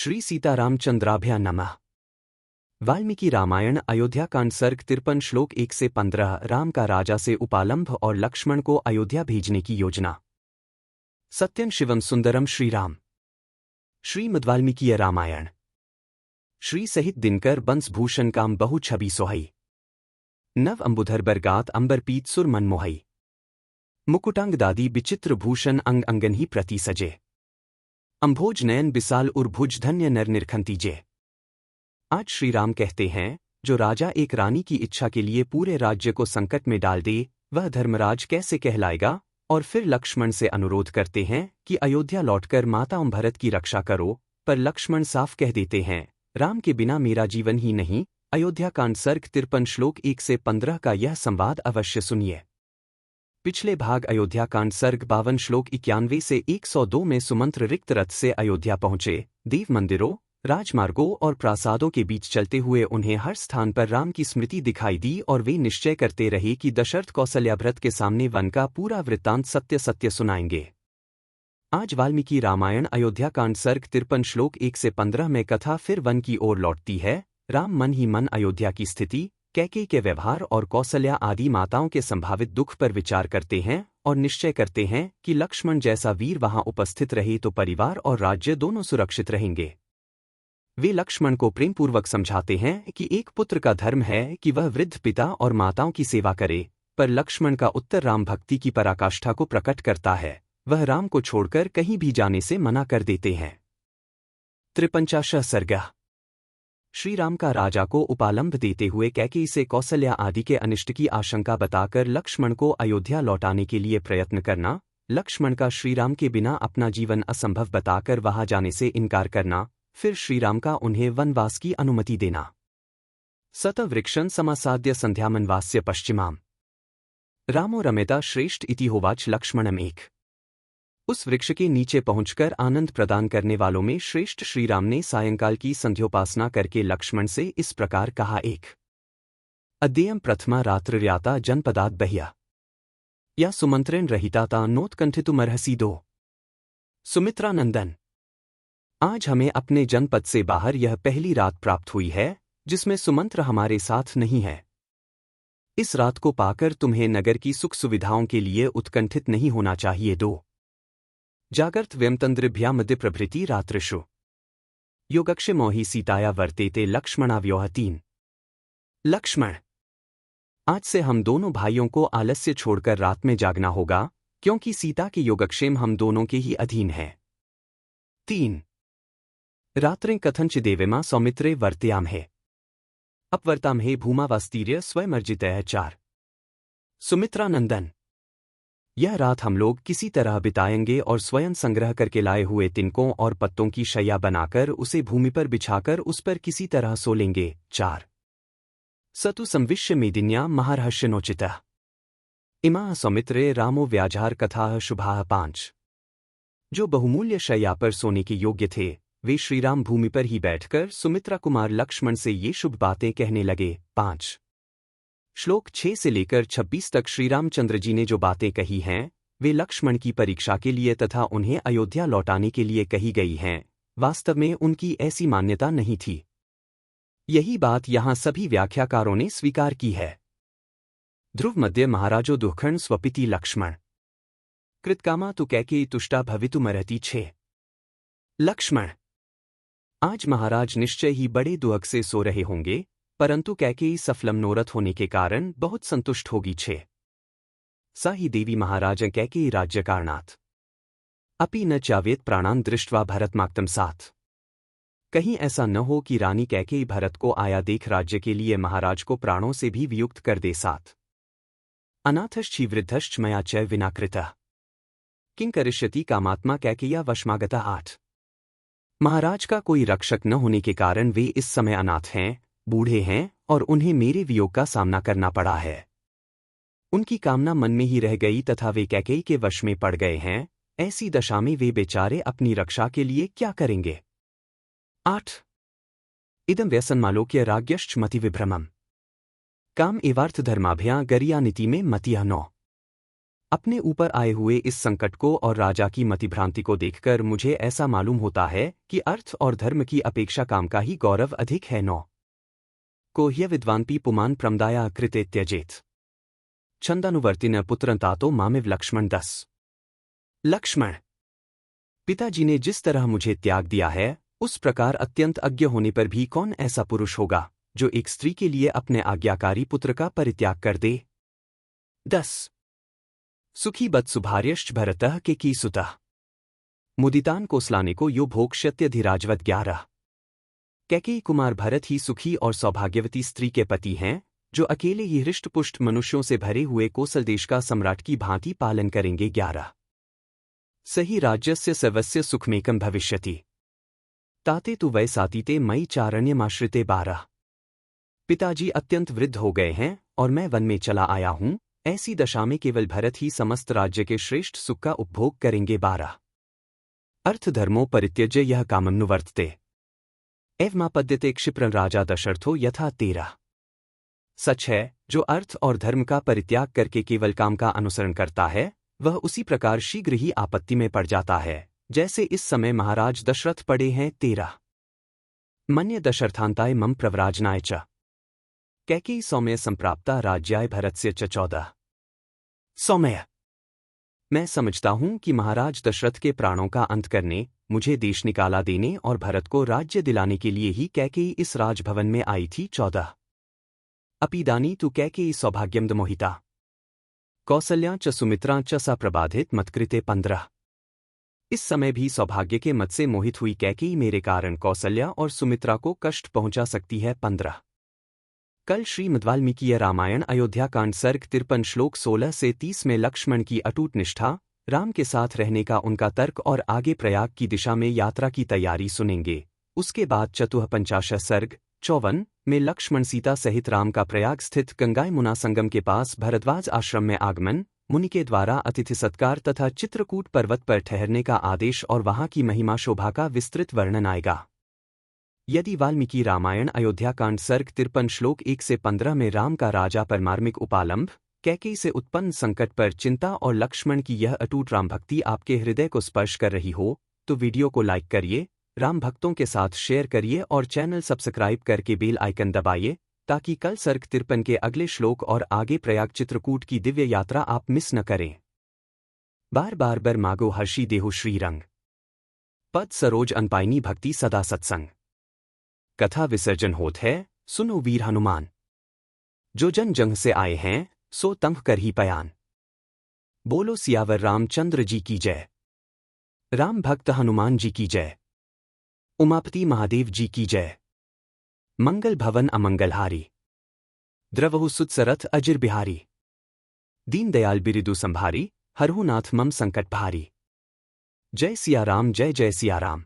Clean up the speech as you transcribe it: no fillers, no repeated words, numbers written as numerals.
श्री सीतारामचंद्राभ्या नमः। वाल्मीकि रामायण अयोध्या कांड सर्ग 53 श्लोक 1 से 15। राम का राजा से उपालंभ और लक्ष्मण को अयोध्या भेजने की योजना। सत्यं शिवम सुंदरम श्री राम। श्रीमद्वाल्मीकीय रामायण। श्री सहित दिनकर बंसभूषण काम बहु छवि सोहई। नव अंबुधर बरगात अंबर पीत सुर मन मोहई। मुकुटांग दादी विचित्र भूषण अंग अंगन ही प्रति सजे। अंभोज नयन बिसाल उर्भुज धन्य नर निरखंतीजे। आज श्री राम कहते हैं, जो राजा एक रानी की इच्छा के लिए पूरे राज्य को संकट में डाल दे, वह धर्मराज कैसे कहलाएगा। और फिर लक्ष्मण से अनुरोध करते हैं कि अयोध्या लौटकर माता भरत की रक्षा करो, पर लक्ष्मण साफ कह देते हैं, राम के बिना मेरा जीवन ही नहीं। अयोध्या कांड सर्ग 53 श्लोक 1 से 15 का यह संवाद अवश्य सुनिए। पिछले भाग अयोध्या कांड सर्ग 52 श्लोक 91 से 102 में सुमंत्र रिक्त रथ से अयोध्या पहुंचे। देव मंदिरों, राजमार्गों और प्रासादों के बीच चलते हुए उन्हें हर स्थान पर राम की स्मृति दिखाई दी और वे निश्चय करते रहे कि दशरथ कौसल्या भरत के सामने वन का पूरा वृत्तांत सत्य सत्य सुनाएंगे। आज वाल्मीकि रामायण अयोध्या कांड सर्ग 53 श्लोक 1 से 15 में कथा फिर वन की ओर लौटती है। राम मन ही मन अयोध्या की स्थिति, कैकेयी के व्यवहार और कौसल्या आदि माताओं के संभावित दुख पर विचार करते हैं और निश्चय करते हैं कि लक्ष्मण जैसा वीर वहां उपस्थित रहे तो परिवार और राज्य दोनों सुरक्षित रहेंगे। वे लक्ष्मण को प्रेमपूर्वक समझाते हैं कि एक पुत्र का धर्म है कि वह वृद्ध पिता और माताओं की सेवा करे, पर लक्ष्मण का उत्तर राम भक्ति की पराकाष्ठा को प्रकट करता है। वह राम को छोड़कर कहीं भी जाने से मना कर देते हैं। 53वां सर्ग। श्री राम का राजा को उपालंभ देते हुए कैकेयी से कौसल्या आदि के अनिष्ट की आशंका बताकर लक्ष्मण को अयोध्या लौटाने के लिए प्रयत्न करना, लक्ष्मण का श्रीराम के बिना अपना जीवन असंभव बताकर वहां जाने से इनकार करना, फिर श्रीराम का उन्हें वनवास की अनुमति देना। सतवृक्षं समासाद्य संध्यामनवास्य पश्चिमाम रामो रमेता श्रेष्ठ इति होवाच लक्ष्मणम एक। उस वृक्ष के नीचे पहुंचकर आनंद प्रदान करने वालों में श्रेष्ठ श्रीराम ने सायंकाल की संध्योपासना करके लक्ष्मण से इस प्रकार कहा। एक अद्येयं प्रथमा रात्रिर्याता जनपदात् बह्या या सुमंत्रेण रहिताता नोत्कंठितुमर्हसि दो। सुमित्रानंदन, आज हमें अपने जनपद से बाहर यह पहली रात प्राप्त हुई है जिसमें सुमंत्र हमारे साथ नहीं है। इस रात को पाकर तुम्हें नगर की सुख सुविधाओं के लिए उत्कंठित नहीं होना चाहिए। दो जागर्त व्यमतंद्रिभ्यामद्य प्रभृति रात्रिषु योगक्षेमो हि सीताया वर्तेते लक्ष्मणाव्योह। 3 लक्ष्मण, आज से हम दोनों भाइयों को आलस्य छोड़कर रात में जागना होगा, क्योंकि सीता के योगक्षेम हम दोनों के ही अधीन है। 3 रात्रें कथंचिदेवेमा सौमित्रे वर्त्यामहे अपवर्तामहे भूमावास्तीर्य स्वयमर्जितः। 4 सुमित्रानंदन, यह रात हम लोग किसी तरह बिताएंगे और स्वयं संग्रह करके लाए हुए तिनकों और पत्तों की शैया बनाकर उसे भूमि पर बिछाकर उस पर किसी तरह सो लेंगे। 4 सतु संविश्य मेदिन्या महारहस्यनोचितः इमा सौमित्रे रामो व्याजहार कथाः शुभाः। 5 जो बहुमूल्य शैया पर सोने के योग्य थे, वे श्रीराम भूमि पर ही बैठकर सुमित्रा कुमार लक्ष्मण से ये शुभ बातें कहने लगे। 5 श्लोक 6 से लेकर 26 तक श्रीरामचंद्र जी ने जो बातें कही हैं, वे लक्ष्मण की परीक्षा के लिए तथा उन्हें अयोध्या लौटाने के लिए कही गई हैं। वास्तव में उनकी ऐसी मान्यता नहीं थी। यही बात यहाँ सभी व्याख्याकारों ने स्वीकार की है। ध्रुव मध्य महाराजो दुःखं स्वपिति लक्ष्मण कृतकामा तु कैकेयी तुष्टा भवितुमर्हति। 6 लक्ष्मण, आज महाराज निश्चय ही बड़े दुख से सो रहे होंगे, परंतु कैकेयी सफलमनोरथ होने के कारण बहुत संतुष्ट होगी। 6 सा ही देवी महाराज कैकेयी राज्यकारणात् अपि न चावेत प्राणान् दृष्ट्वा भरतमाक्तं। 7 कहीं ऐसा न हो कि रानी कैकेयी भरत को आया देख राज्य के लिए महाराज को प्राणों से भी वियुक्त कर दे। 7 अनाथश्च वृद्धश्च मया च विना कृतः किं करिष्यति कामात्मा कैकेय्या वशमागतः। 8 महाराज का कोई रक्षक न होने के कारण वे इस समय अनाथ हैं, बूढ़े हैं और उन्हें मेरे वियोग का सामना करना पड़ा है। उनकी कामना मन में ही रह गई तथा वे कैकेयी के वश में पड़ गए हैं। ऐसी दशा में वे बेचारे अपनी रक्षा के लिए क्या करेंगे। 8 इदं व्यसनमालोक्य राज्ञश्च मतिविभ्रमम् काम एवार्थ धर्माभ्या गरियानिति में मतिः। 9 अपने ऊपर आए हुए इस संकट को और राजा की मतिभ्रांति को देखकर मुझे ऐसा मालूम होता है कि अर्थ और धर्म की अपेक्षा काम का ही गौरव अधिक है। नौ को ह्य विद्वान्पि पुमान् प्रमदाया कृते त्यजेत छंदानुवर्तिन पुत्रंतातो मामिव लक्ष्मण। 10 लक्ष्मण, पिताजी ने जिस तरह मुझे त्याग दिया है, उस प्रकार अत्यंत अज्ञ होने पर भी कौन ऐसा पुरुष होगा जो एक स्त्री के लिए अपने आज्ञाकारी पुत्र का परित्याग कर दे। 10 सुखी बत्सुभार्यश्च भरतः के की सुतः मुदितान कोसलाने को यो भोक्ष्यत्यधिराजवत। 11 कैकेयी कुमार भरत ही सुखी और सौभाग्यवती स्त्री के पति हैं, जो अकेले ही हृष्टपुष्ट मनुष्यों से भरे हुए कोसल देश का सम्राट की भांति पालन करेंगे। 11 सही राज्यस्य सर्वस्य सुखमेकं भविष्यति ताते तु वै सातीते मयि चारण्यमाश्रिते। 12 पिताजी अत्यंत वृद्ध हो गए हैं और मैं वन में चला आया हूं, ऐसी दशा में केवल भरत ही समस्त राज्य के श्रेष्ठ सुख का उपभोग करेंगे। 12 अर्थधर्मो परित्यज्य यह काममनुवर्तते एवमापद्यते क्षिप्रं राजा दशरथो यथा। 13 सच है, जो अर्थ और धर्म का परित्याग करके केवल काम का अनुसरण करता है, वह उसी प्रकार शीघ्र ही आपत्ति में पड़ जाता है, जैसे इस समय महाराज दशरथ पड़े हैं। 13 मन्य दशरथान्ताय मम प्रव्राजनाय च कैकेयी सौम्य संप्राप्ता राज्याय भरतस्य च। 14 सौम्य, मैं समझता हूं कि महाराज दशरथ के प्राणों का अंत करने, मुझे देश निकाला देने और भरत को राज्य दिलाने के लिए ही कैकेयी इस राजभवन में आई थी। 14 अपीदानी तु कैकेयी सौभाग्यम मोहिता कौसल्या च सुमित्रा च सा प्रबाधित मत्कृते। 15 इस समय भी सौभाग्य के मत से मोहित हुई कैकेयी मेरे कारण कौसल्या और सुमित्रा को कष्ट पहुंचा सकती है। 15 कल श्रीमद्वाल्मीकीय रामायण अयोध्या कांड सर्ग 53 श्लोक 16 से 30 में लक्ष्मण की अटूट निष्ठा, राम के साथ रहने का उनका तर्क और आगे प्रयाग की दिशा में यात्रा की तैयारी सुनेंगे। उसके बाद 54 सर्ग 54 में लक्ष्मण सीता सहित राम का प्रयाग स्थित गंगायमुना संगम के पास भरद्वाज आश्रम में आगमन, मुनि के द्वारा अतिथि सत्कार तथा चित्रकूट पर्वत पर ठहरने का आदेश और वहां की महिमा शोभा का विस्तृत वर्णन आएगा। यदि वाल्मीकि रामायण अयोध्या कांड सर्ग 53 श्लोक 1 से 15 में राम का राजा पर मार्मिक उपालंभ, कैकेयी से उत्पन्न संकट पर चिंता और लक्ष्मण की यह अटूट राम भक्ति आपके हृदय को स्पर्श कर रही हो, तो वीडियो को लाइक करिए, राम भक्तों के साथ शेयर करिए और चैनल सब्सक्राइब करके बेल आइकन दबाइए, ताकि कल सर्ग 53 के अगले श्लोक और आगे प्रयाग चित्रकूट की दिव्य यात्रा आप मिस न करें। बार बार बर मागो हर्षी देहु श्रीरंग पद सरोज अनपाइनी भक्ति सदा सत्संग। कथा विसर्जन होत है, सुनो वीर हनुमान। जो जन जंग से आए हैं, सो तंग कर ही पयान। बोलो सियावर रामचंद्र जी की जय। राम भक्त हनुमान जी की जय। उमापति महादेव जी की जय। मंगल भवन अमंगलहारी द्रवहु सुतसरथ अजिर बिहारी। दीन दयाल बिरिदु संभारी, हरहु नाथ मम संकट भारी। जय सिया राम, जय जय सिया राम।